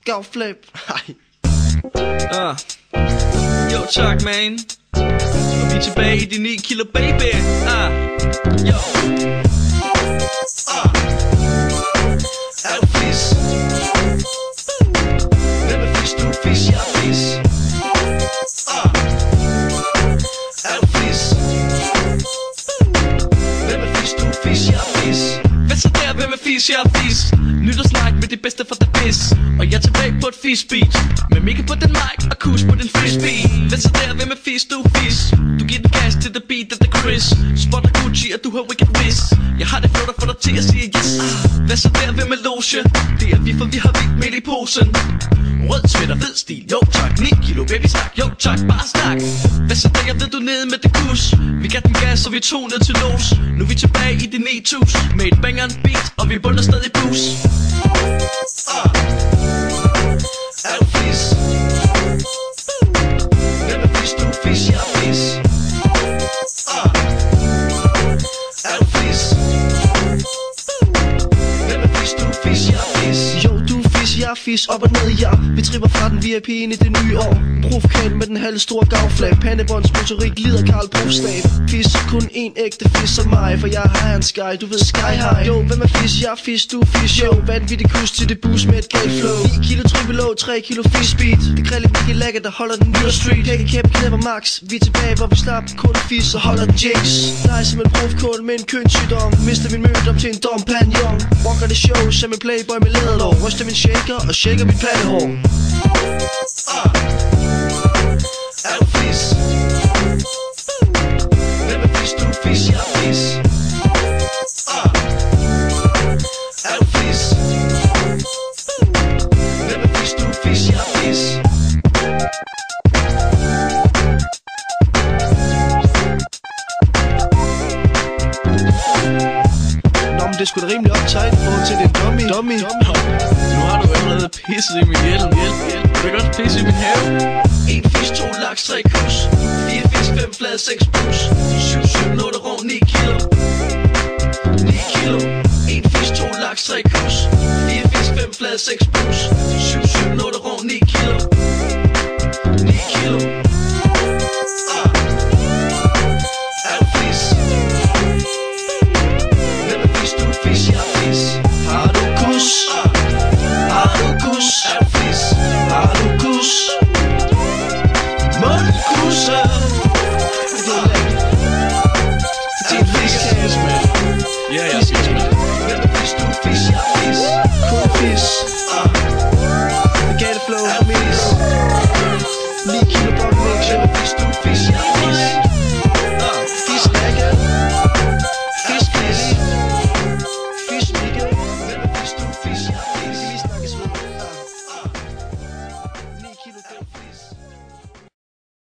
Gavflab. Jo tak, man. Og vi er tilbage i de 9 kilo, baby. Jo. Er du fis? Hvem er fis? Du er fis, jeg er fis. Er du fis? Hvem er fis? Du er fis, jeg er fis. Hvad så der? Hvem er fis? Jeg er fis. Nytårsnak med det bedste for the biz. Og jeg er tilbage på et fis-beat. Med Mika på den mic og Kus på den frisbee. Hvad så der? Hvem er fis? Du er fis. Du giver den gas til the beat of the Chris. Spotter Gucci og du har wicked whiz. Jeg har det flow der får dig til at sige yes. Hvad så der? Hvem er loge? Det er vi, for vi har vildt midt i posen. Rød sweater, fed stil, jo tak. 9 kilo baby snak, jo tak, bare snak. Hvad så der? Jeg ved du nede med det kus. Vi gav den gas, og vi tog ned til los. Nu er vi tilbage i de 9000. Med et bangeren beat, og vi bunder stadig bus. Er du fis? Hvem er fis? Du er fis, jeg er fis. Er du fis? Hvem er fis? Du er fis, jeg er fis. Jo, du er fis, jeg er fis, op og ned, ja. Vi tripper fra den VIP ind i det nye år. Provokan med den halve store gavflag. Pandebånds motorik lider Karl Brugsstab. Fis, kun en ægte fis som mig. For jeg har en sky, du ved sky high. Jo, hvem er fis? Jeg er fis, du er fis, jo. Vanvittig kus til det bus med et galt flow. 9 kilo trippelå, 3 kilo fis speed. Det grille Mickey Lækker, der holder den nyere street. Hække kæppe knæpper max. Vi er tilbage, hvor vi slap kun fis og holder jigs. Jeg er som en profkål med en kønssygdom. Mister min mødom til en dompagnon. Rocker det show som en playboy med læderlov. Ryster min shaker og shaker mit pattehår. Er du fis? Hvem er fis? Du er fis, jeg er fis. Er du fis? Hvem er fis? Du er fis, jeg er fis. Nå, men det er sgu da rimelig uptight i forhold til din dummy. Nu har du allerede pisset i min hjelm. Du kan også pisse i min have. 1 fisk, 2 laks, 3 kus. 4 fisk, 5 flade, 6 plus. 7, 7, 8 rå, 9 kilo. 9 kilo. 1 fisk, 2 laks, 3 kus. 4 fisk, 5 flade, 6 plus. 7, 7, 8 rå, 9 kilo. 9 kilo. Er du fis? Hvem er fis? Du er fis, jeg er fis. Har du kus? Har du kus? Er du fis? Har du kus? Må du kusse? Det er fis, man. Ja, jeg er fis, man.